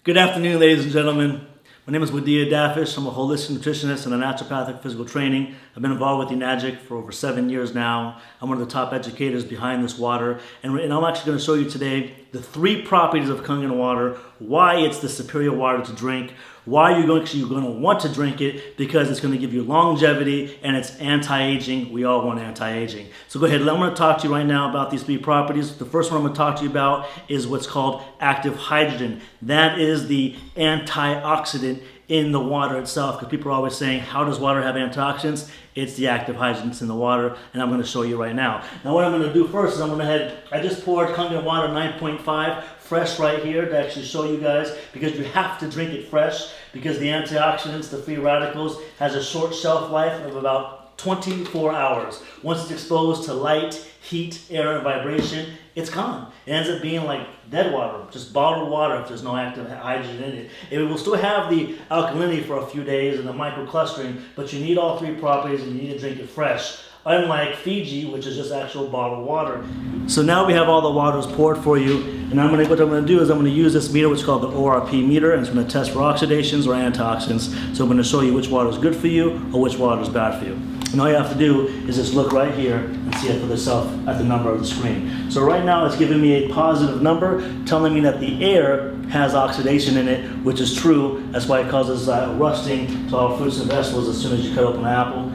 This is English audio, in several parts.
Good afternoon, ladies and gentlemen. My name is Wadia Dafish. I'm a holistic nutritionist and a naturopathic physical training. I've been involved with Enagic for over 7 years now. I'm one of the top educators behind this water. And I'm actually going to show you today the 3 properties of Kangen water, why it's the superior water to drink, why you're going to want to drink it, because it's going to give you longevity and it's anti-aging. We all want anti-aging. So go ahead, I'm going to talk to you right now about these 3 properties. The first one I'm going to talk to you about is what's called active hydrogen. That is the antioxidant in the water itself, because people are always saying, how does water have antioxidants? It's the active hydrogens in the water, and I'm going to show you right now. Now what I'm going to do first is I just poured Kangen water 9.5 fresh right here to actually show you guys, because you have to drink it fresh, because the antioxidants, the free radicals, has a short shelf life of about 24 hours. Once it's exposed to light, heat, air, and vibration, it's gone. It ends up being like dead water, just bottled water if there's no active hydrogen in it. It will still have the alkalinity for a few days and the microclustering, but you need all 3 properties and you need to drink it fresh. Unlike Fiji, which is just actual bottled water. So now we have all the waters poured for you, and what I'm going to do is I'm going to use this meter, which is called the ORP meter, and it's going to test for oxidations or antioxidants. So I'm going to show you which water is good for you or which water is bad for you. And all you have to do is just look right here and see it for yourself at the number of the screen. So right now it's giving me a positive number, telling me that the air has oxidation in it, which is true. That's why it causes rusting to all fruits and vegetables as soon as you cut open an apple.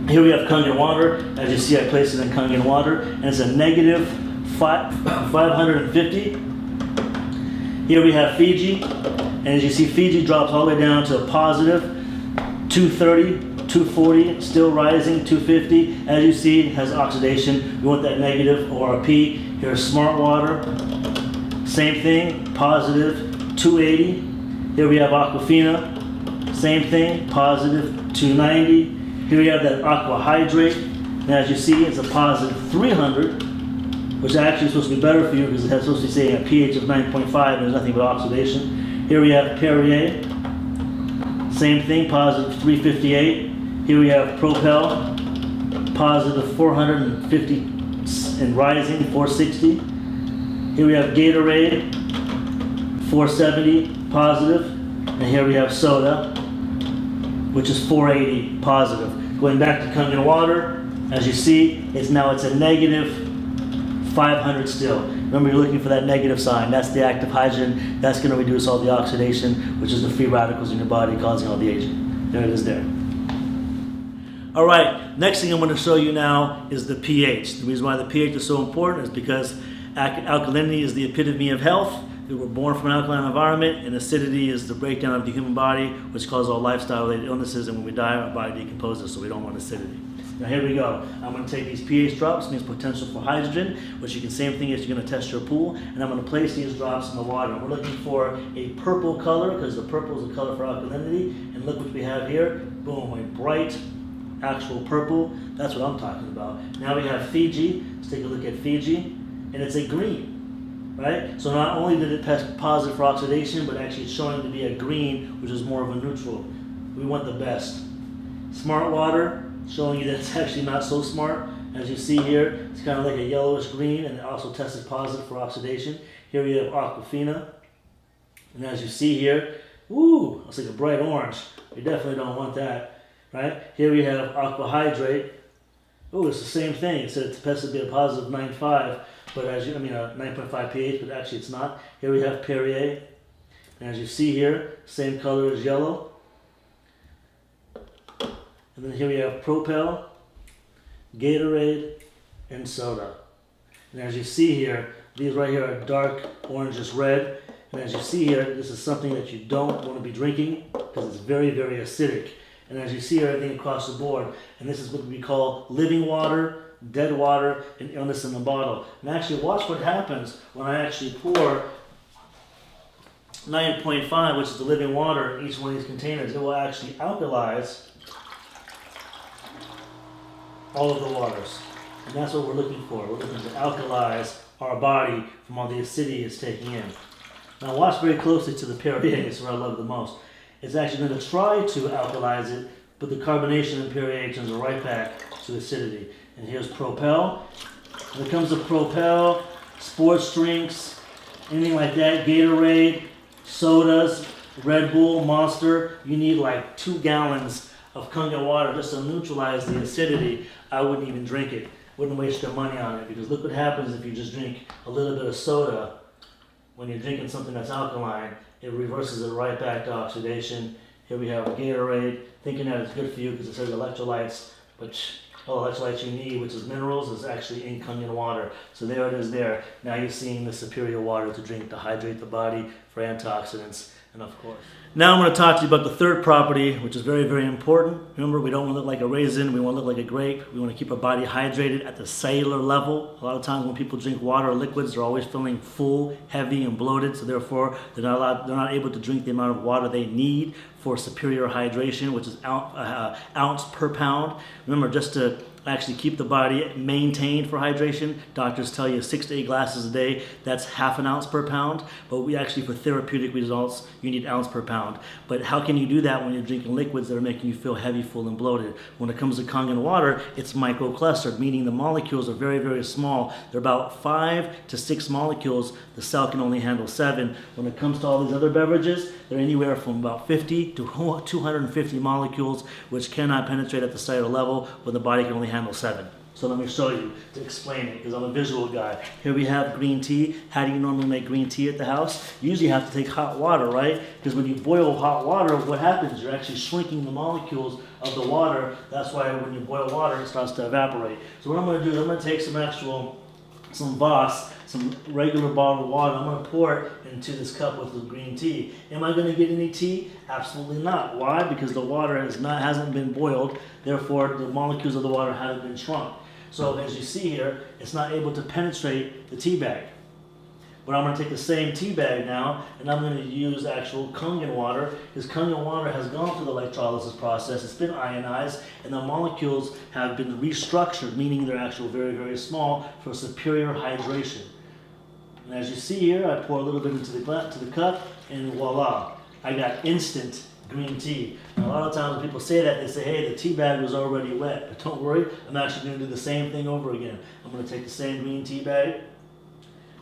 Here we have Kangen water. As you see, I placed it in Kangen water, and it's a negative 550. Here we have Fiji, and as you see, Fiji drops all the way down to a positive 230, 240, still rising, 250. As you see, it has oxidation. We want that negative ORP. Here's Smart water. Same thing, positive 280. Here we have Aquafina. Same thing, positive 290. Here we have that aqua hydrate, and as you see, it's a positive 300, which actually is supposed to be better for you because it's supposed to be saying a pH of 9.5 and there's nothing but oxidation. Here we have Perrier, same thing, positive 358. Here we have Propel, positive 450 and rising, 460. Here we have Gatorade, 470 positive, and here we have Soda, which is 480 positive. Going back to Kangen water, as you see, it's a negative 500 still. Remember, you're looking for that negative sign. That's the active hydrogen. That's going to reduce all the oxidation, which is the free radicals in your body causing all the aging. There it is there. All right, next thing I'm going to show you now is the pH. The reason why the pH is so important is because alkalinity is the epitome of health. We were born from an alkaline environment, and acidity is the breakdown of the human body, which causes all lifestyle-related illnesses, and when we die, our body decomposes, so we don't want acidity. Now here we go. I'm going to take these pH drops, means potential for hydrogen, which you can, same thing as you're going to test your pool, and I'm going to place these drops in the water. We're looking for a purple color, because the purple is the color for alkalinity, and look what we have here. Boom, a bright, actual purple. That's what I'm talking about. Now we have Fiji. Let's take a look at Fiji, and it's a green. Right? So not only did it test positive for oxidation, but actually it's showing to be a green, which is more of a neutral. We want the best. Smart water, showing you that it's actually not so smart. As you see here, it's kind of like a yellowish green, and it also tested positive for oxidation. Here we have Aquafina. And as you see here, ooh, it's like a bright orange. We definitely don't want that. Right? Here we have Aqua Hydrate. Oh, it's the same thing. It said it's supposed to be a positive 9.5, but a 9.5 pH, but actually it's not. Here we have Perrier, and as you see here, same color as yellow. And then here we have Propel, Gatorade, and Soda. And as you see here, these right here are dark orangish red. And as you see here, this is something that you don't want to be drinking because it's very, very acidic. And as you see everything across the board, and this is what we call living water, dead water, and illness in the bottle. And actually watch what happens when I actually pour 9.5, which is the living water, in each one of these containers. It will actually alkalize all of the waters. And that's what we're looking for. We're looking to alkalize our body from all the acidity it's taking in. Now watch very closely to the Perrier, it's where I love the most. It's actually going to try to alkalize it, but the carbonation in Perrier turns it right back to acidity. And here's Propel. When it comes to Propel, sports drinks, anything like that, Gatorade, sodas, Red Bull, Monster, you need like 2 gallons of Kangen water just to neutralize the acidity. I wouldn't even drink it. Wouldn't waste your money on it, because look what happens if you just drink a little bit of soda. When you're drinking something that's alkaline, it reverses it right back to oxidation. Here we have Gatorade, thinking that it's good for you because it says electrolytes, but all the electrolytes you need, which is minerals, is actually in Kangen water. So there it is there. Now you're seeing the superior water to drink to hydrate the body for antioxidants, and of course. Now I'm going to talk to you about the third property, which is very, very important. Remember, we don't want to look like a raisin. We want to look like a grape. We want to keep our body hydrated at the cellular level. A lot of times when people drink water or liquids, they're always feeling full, heavy, and bloated. So therefore, they're not able to drink the amount of water they need for superior hydration, which is ounce per pound. Remember, just to actually keep the body maintained for hydration, doctors tell you 6 to 8 glasses a day. That's half an ounce per pound. But we actually, for therapeutic results, you need ounce per pound. But how can you do that when you're drinking liquids that are making you feel heavy, full, and bloated? When it comes to Kangen water, it's microclustered, meaning the molecules are very, very small. They're about 5 to 6 molecules. The cell can only handle 7. When it comes to all these other beverages, they're anywhere from about 50 to 250 molecules, which cannot penetrate at the cellular level when the body can only handle 7. So let me show you to explain it, because I'm a visual guy. Here we have green tea. How do you normally make green tea at the house? You usually have to take hot water, right? Because when you boil hot water, what happens? You're actually shrinking the molecules of the water. That's why when you boil water, it starts to evaporate. So what I'm going to do is I'm going to take some Voss, some regular bottled water. I'm going to pour it into this cup with the green tea. Am I going to get any tea? Absolutely not. Why? Because the water hasn't been boiled. Therefore, the molecules of the water haven't been shrunk. So as you see here, it's not able to penetrate the tea bag. But I'm going to take the same tea bag now, and I'm going to use actual Kangen water, because Kangen water has gone through the electrolysis process. It's been ionized, and the molecules have been restructured, meaning they're actually very, very small for superior hydration. And as you see here, I pour a little bit into the cup, and voila, I got instant green tea. Now, a lot of times when people say that, they say, hey, the tea bag was already wet. But don't worry, I'm actually going to do the same thing over again. I'm going to take the same green tea bag,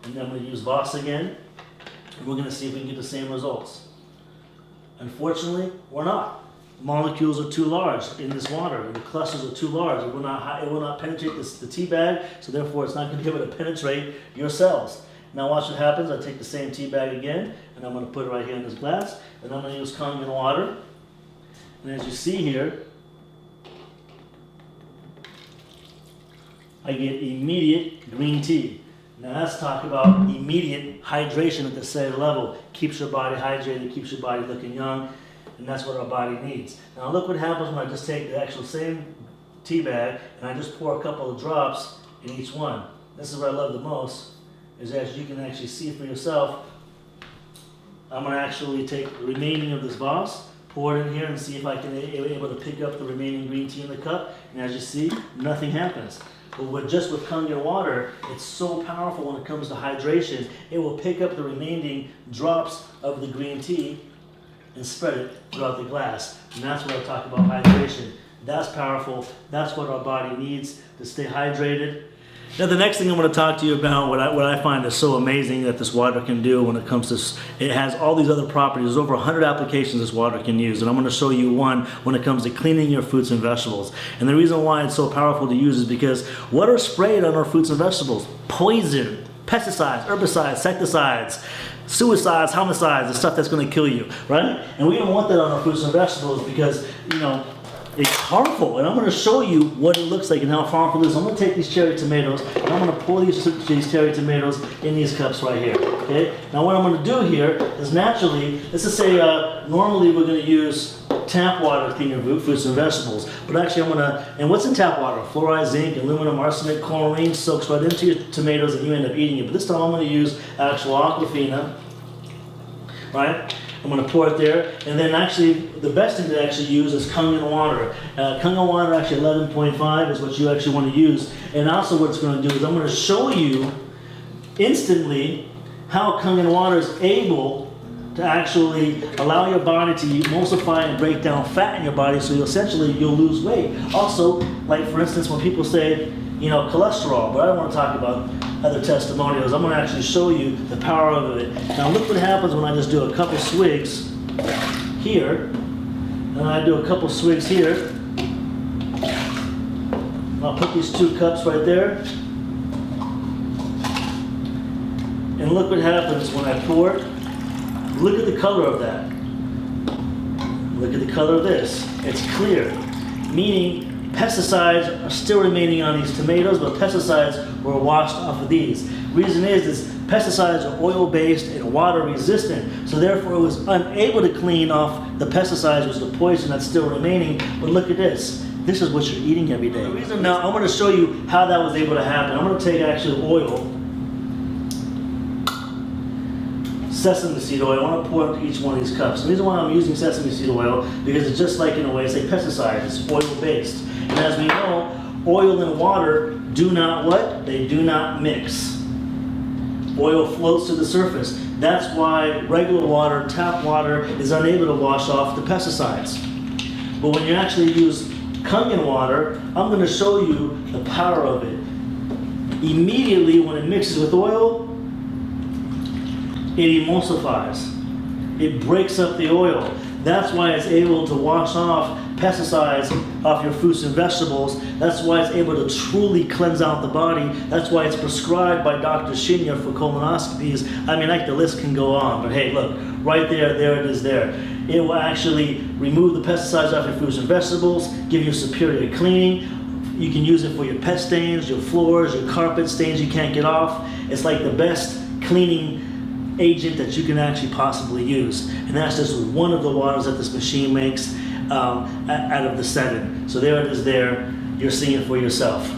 and then I'm going to use Voss again, and we're going to see if we can get the same results. Unfortunately, we're not. The molecules are too large in this water, and the clusters are too large. It will not penetrate the tea bag, so therefore it's not going to be able to penetrate your cells. Now watch what happens. I take the same tea bag again, and I'm going to put it right here in this glass, and I'm going to use Kangen water. And as you see here, I get immediate green tea. Now let's talk about immediate hydration at the cellular level. Keeps your body hydrated, keeps your body looking young, and that's what our body needs. Now look what happens when I just take the actual same tea bag and I just pour a couple of drops in each one. This is what I love the most, is that you can actually see for yourself. I'm going to actually take the remaining of this Voss, pour it in here, and see if I can be able to pick up the remaining green tea in the cup. And as you see, nothing happens. But with Kangen water, it's so powerful when it comes to hydration. It will pick up the remaining drops of the green tea and spread it throughout the glass. And that's what I talk about hydration. That's powerful. That's what our body needs to stay hydrated. Now the next thing I'm going to talk to you about, what I find is so amazing that this water can do when it comes to, it has all these other properties. There's over 100 applications this water can use, and I'm going to show you one when it comes to cleaning your fruits and vegetables. And the reason why it's so powerful to use is because what are sprayed on our fruits and vegetables? Poison, pesticides, herbicides, insecticides, suicides, homicides, the stuff that's going to kill you, right? And we don't want that on our fruits and vegetables because, it's harmful, and I'm going to show you what it looks like and how harmful it is. I'm going to take these cherry tomatoes, and I'm going to pour these cherry tomatoes in these cups right here, okay? Now what I'm going to do here is naturally, let's just say normally we're going to use tap water to clean your fruits and vegetables, but actually and what's in tap water? Fluoride, zinc, aluminum, arsenic, chlorine, soaks right into your tomatoes and you end up eating it. But this time I'm going to use actual Aquafina, right? I'm going to pour it there, and then actually the best thing to actually use is Kangen water. Kangen water, actually 11.5 is what you actually want to use. And also what it's going to do is I'm going to show you instantly how Kangen water is able to actually allow your body to emulsify and break down fat in your body, so you'll lose weight. Also, like for instance, when people say, cholesterol, but I don't want to talk about other testimonials. I'm going to actually show you the power of it. Now look what happens when I just do a couple swigs here, and I do a couple swigs here. I'll put these 2 cups right there, and look what happens when I pour it. Look at the color of that. Look at the color of this. It's clear, meaning pesticides are still remaining on these tomatoes, but pesticides were washed off of these. Reason is pesticides are oil-based and water-resistant, so therefore it was unable to clean off the pesticides, which is the poison that's still remaining. But look at this. This is what you're eating every day. Now I'm going to show you how that was able to happen. I'm going to take actually oil, sesame seed oil. I want to pour into each one of these cups. The reason why I'm using sesame seed oil, because it's just like, in a way, it's a pesticide. It's oil-based. And as we know, oil and water do not what? They do not mix. Oil floats to the surface. That's why regular water, tap water, is unable to wash off the pesticides. But when you actually use Kangen water, I'm going to show you the power of it. Immediately when it mixes with oil, it emulsifies. It breaks up the oil. That's why it's able to wash off pesticides off your fruits and vegetables. That's why it's able to truly cleanse out the body. That's why it's prescribed by Dr. Shinya for colonoscopies. I mean, like, the list can go on, but hey, look, right there it is there. It will actually remove the pesticides off your fruits and vegetables, give you superior cleaning. You can use it for your pet stains, your floors, your carpet stains you can't get off. It's like the best cleaning agent that you can actually possibly use. And that's just one of the waters that this machine makes out of the 7. So there it is there. You're seeing it for yourself.